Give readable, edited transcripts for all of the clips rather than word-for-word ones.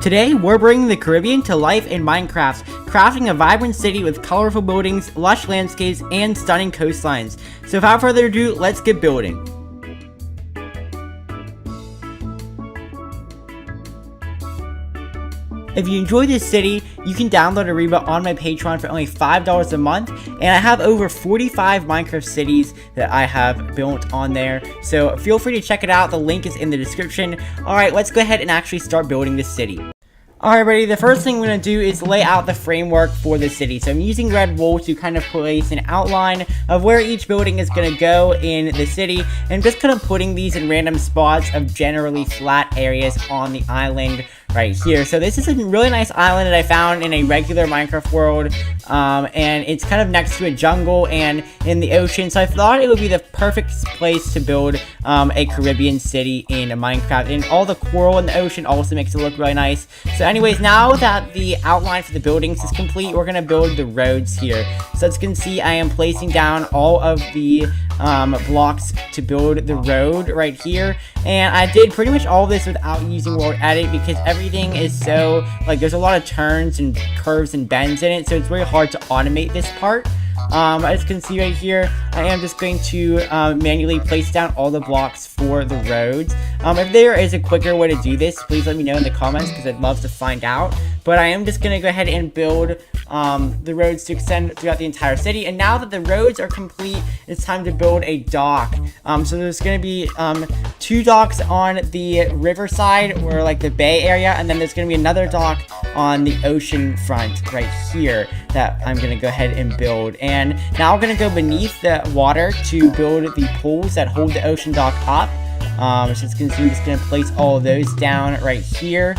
Today, we're bringing the Caribbean to life in Minecraft, crafting a vibrant city with colorful buildings, lush landscapes, and stunning coastlines. So without further ado, let's get building. If you enjoy this city, you can download Ariba on my Patreon for only $5 a month, and I have over 45 Minecraft cities that I have built on there, so feel free to check it out. The link is in the description. Alright, let's go ahead and actually start building this city. Alright, everybody, the first thing we're going to do is lay out the framework for the city. So I'm using red wool to kind of place an outline of where each building is going to go in the city, and just kind of putting these in random spots of generally flat areas on the island right here. So this is a really nice island that I found in a regular Minecraft world, and it's kind of next to a jungle and in the ocean, so I thought it would be the perfect place to build a Caribbean city in Minecraft. And all the coral in the ocean also makes it look really nice. So anyways, now that the outline for the buildings is complete, we're gonna build the roads here. So as you can see, I am placing down all of the blocks to build the road right here, and I did pretty much all of this without using World Edit because everything is so, like, there's a lot of turns and curves and bends in it, so it's really hard to automate this part. As you can see right here, I am just going to manually place down all the blocks for the roads. If there is a quicker way to do this, please let me know in the comments because I'd love to find out. But I am just going to go ahead and build the roads to extend throughout the entire city. And now that the roads are complete, it's time to build a dock. So there's going to be 2 docks on the riverside, or like the bay area, and then there's going to be another dock on the ocean front right here that I'm going to go ahead and build. And now we're going to go beneath the water to build the pools that hold the ocean dock up. So as you can see, I'm just going to place all of those down right here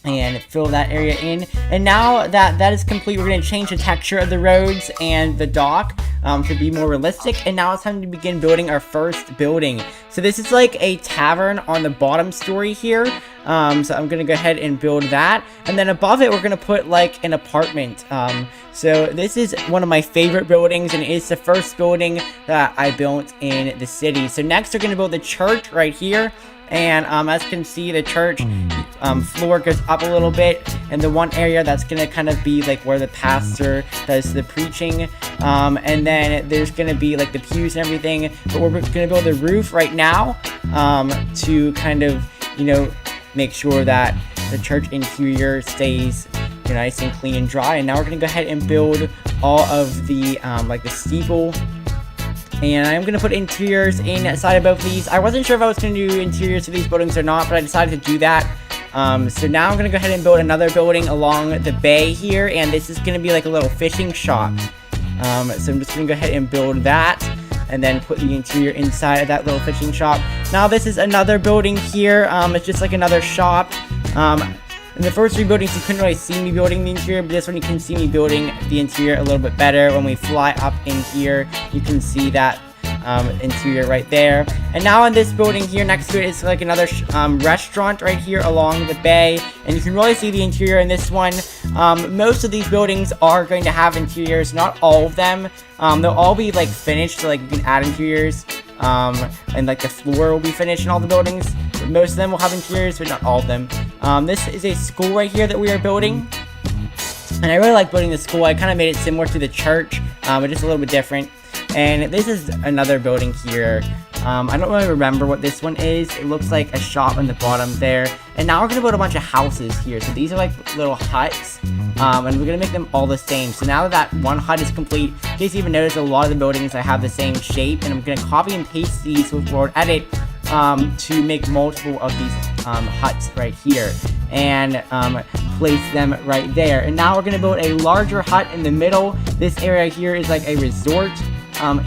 and fill that area in. And now that that is complete, we're going to change the texture of the roads and the dock to be more realistic. And now it's time to begin building our first building. So this is like a tavern on the bottom story here. So I'm going to go ahead and build that. And then above it, we're going to put like an apartment. So this is one of my favorite buildings, and it's the first building that I built in the city. So next, we're going to build the church right here. And as you can see, the church floor goes up a little bit, and the one area that's gonna kind of be like where the pastor does the preaching, and then there's gonna be like the pews and everything. But we're gonna build the roof right now to kind of, you know, make sure that the church interior stays nice and clean and dry. And now we're gonna go ahead and build all of the like the steeple. And I'm going to put interiors inside of both of these. I wasn't sure if I was going to do interiors for these buildings or not, but I decided to do that. So now I'm going to go ahead and build another building along the bay here, and this is going to be like a little fishing shop. So I'm just going to go ahead and build that, and then put the interior inside of that little fishing shop. Now this is another building here. It's just like another shop. In the first 3 buildings, you couldn't really see me building the interior, but this one you can see me building the interior a little bit better. When we fly up in here, you can see that interior right there. And now in this building here next to it is like another restaurant right here along the bay, and you can really see the interior in this one. Most of these buildings are going to have interiors, not all of them. They'll all be like finished, so like you can add interiors. And like the floor will be finished in all the buildings. Most of them will have interiors, but not all of them. This is a school right here that we are building, and I really like building the school. I kind of made it similar to the church, but just a little bit different. And this is another building here. I don't really remember what this one is. It looks like a shop on the bottom there. And now we're going to build a bunch of houses here. So these are like little huts, and we're going to make them all the same. So now that one hut is complete, in case you even notice, a lot of the buildings I have the same shape, and I'm going to copy and paste these with World Edit to make multiple of these huts right here, and place them right there. And now we're going to build a larger hut in the middle. This area here is like a resort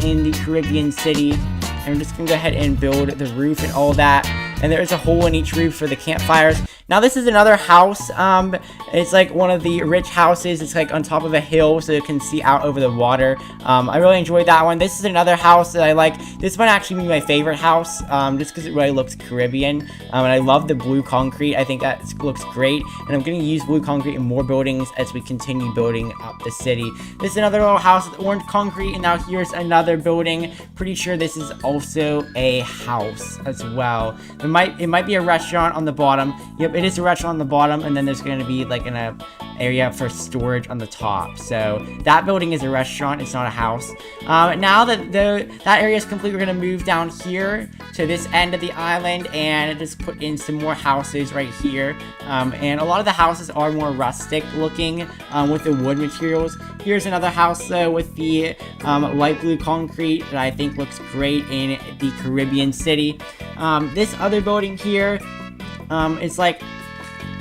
in the Caribbean city. And I'm just going to go ahead and build the roof and all that. And there's a hole in each roof for the campfires. Now this is another house. It's like one of the rich houses. It's like on top of a hill, so you can see out over the water. I really enjoyed that one. This is another house that I like. This might actually be my favorite house, just because it really looks Caribbean. And I love the blue concrete. I think that looks great. And I'm going to use blue concrete in more buildings as we continue building up the city. This is another little house with orange concrete. And now here's another building. Pretty sure this is also a house as well. It might be a restaurant on the bottom. Yep, it is a restaurant on the bottom, and then there's going to be like an area for storage on the top. So that building is a restaurant, it's not a house. Now that that area is complete, we're going to move down here to this end of the island and just put in some more houses right here. And a lot of the houses are more rustic looking with the wood materials. Here's another house though with the light blue concrete that I think looks great in the Caribbean city. This other building here is like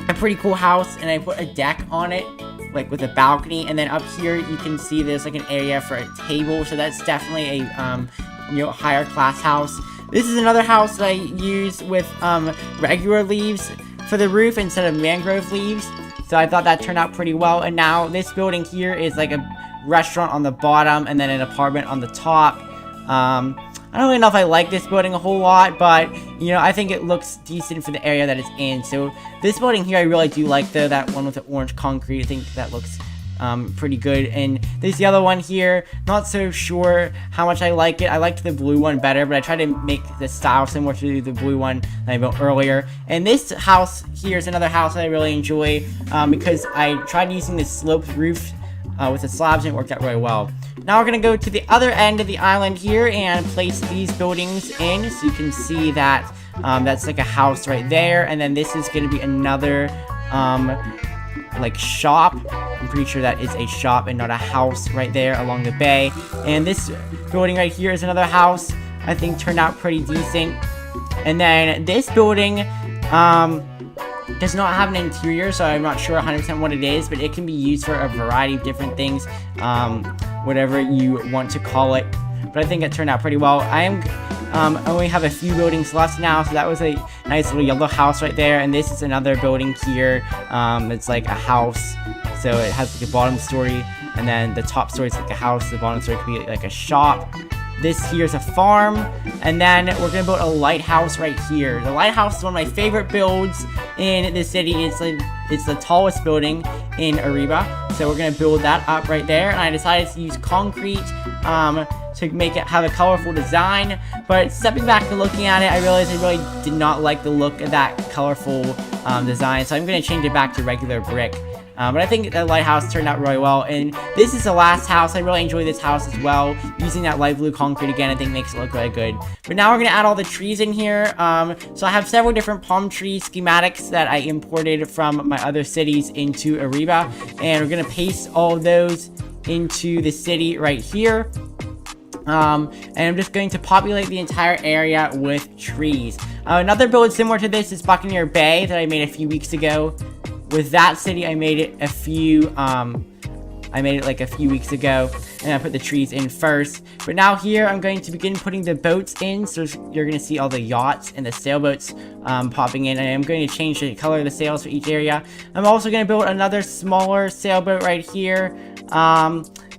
a pretty cool house, and I put a deck on it, like with a balcony, and then up here you can see there's like an area for a table, so that's definitely a higher class house. This is another house that I use with regular leaves for the roof instead of mangrove leaves, so I thought that turned out pretty well. And now this building here is like a restaurant on the bottom and then an apartment on the top. I don't really know if I like this building a whole lot, but, I think it looks decent for the area that it's in. So this building here I really do like, though, that one with the orange concrete. I think that looks pretty good. And there's the other one here, not so sure how much I like it. I liked the blue one better, but I tried to make the style similar to the blue one that I built earlier. And this house here is another house that I really enjoy because I tried using this sloped roof with the slabs, and it worked out really well. Now we're going to go to the other end of the island here and place these buildings in, so you can see that that's like a house right there, and then this is going to be another like shop. I'm pretty sure that is a shop and not a house right there along the bay. And this building right here is another house. I think turned out pretty decent. And then this building does not have an interior, so I'm not sure 100% what it is, but it can be used for a variety of different things, whatever you want to call it. But I think it turned out pretty well. I only have a few buildings left now, so that was a nice little yellow house right there. And this is another building here. It's like a house, so it has like a bottom story, and then the top story is like a house. The bottom story could be like a shop. This here is a farm, and then we're gonna build a lighthouse right here. The lighthouse is one of my favorite builds in the city. It's the tallest building in Ariba, so we're gonna build that up right there. And I decided to use concrete to make it have a colorful design. But stepping back and looking at it, I realized I really did not like the look of that colorful design, so I'm gonna change it back to regular brick. But I think the lighthouse turned out really well. And this is the last house. I really enjoy this house as well. Using that light blue concrete again, I think makes it look really good. But now we're going to add all the trees in here. So I have several different palm tree schematics that I imported from my other cities into Ariba. And we're going to paste all of those into the city right here. And I'm just going to populate the entire area with trees. Another build similar to this is Buccaneer Bay that I made a few weeks ago. With that city, I made it like a few weeks ago, and I put the trees in first. But now here, I'm going to begin putting the boats in, so you're going to see all the yachts and the sailboats popping in. And I'm going to change the color of the sails for each area. I'm also going to build another smaller sailboat right here.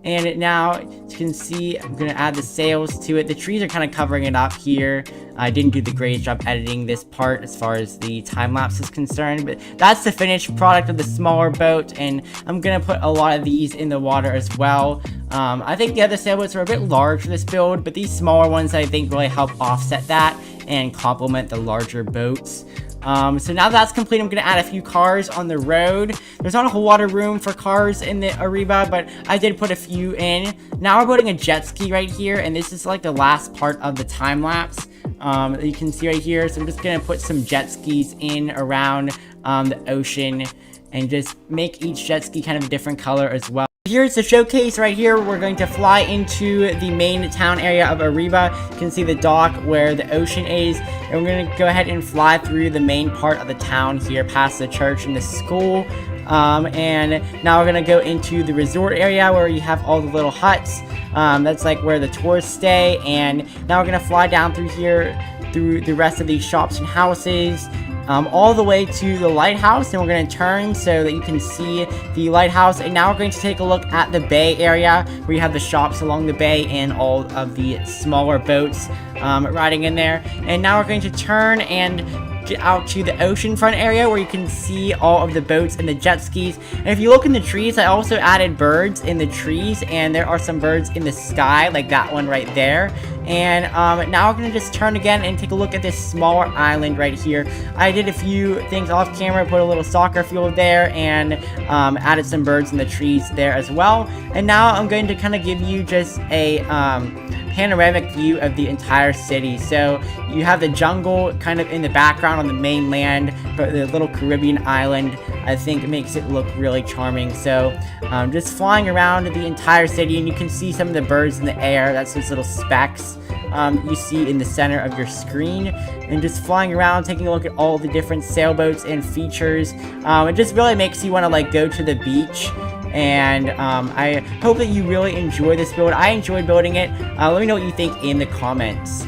And now, as you can see, I'm going to add the sails to it. The trees are kind of covering it up here. I didn't do the greatest job editing this part as far as the time-lapse is concerned, but that's the finished product of the smaller boat, and I'm going to put a lot of these in the water as well. I think the other sailboats are a bit large for this build, but these smaller ones I think really help offset that and complement the larger boats. So now that's complete, I'm going to add a few cars on the road. There's not a whole lot of room for cars in the Ariba, but I did put a few in. Now we're putting a jet ski right here, and this is like the last part of the time lapse that you can see right here. So I'm just going to put some jet skis in around the ocean and just make each jet ski kind of a different color as well. Here's the showcase right here. We're going to fly into the main town area of Ariba. You can see the dock where the ocean is, and we're going to go ahead and fly through the main part of the town here, past the church and the school. And now we're going to go into the resort area where you have all the little huts. That's like where the tourists stay. And now we're going to fly down through here, through the rest of these shops and houses, all the way to the lighthouse, and we're going to turn so that you can see the lighthouse. And now we're going to take a look at the bay area where you have the shops along the bay and all of the smaller boats riding in there. And now we're going to turn and out to the oceanfront area where you can see all of the boats and the jet skis. And if you look in the trees, I also added birds in the trees, and there are some birds in the sky, like that one right there. And now we're gonna just turn again and take a look at this smaller island right here. I did a few things off camera, put a little soccer field there, and added some birds in the trees there as well. And now I'm going to kind of give you just a panoramic view of the entire city. So you have the jungle kind of in the background on the mainland, but the little Caribbean island, I think, makes it look really charming. So just flying around the entire city, and you can see some of the birds in the air. That's those little specks you see in the center of your screen, and just flying around, taking a look at all the different sailboats and features. It just really makes you want to like go to the beach. And I hope that you really enjoy this build. I enjoyed building it. Let me know what you think in the comments.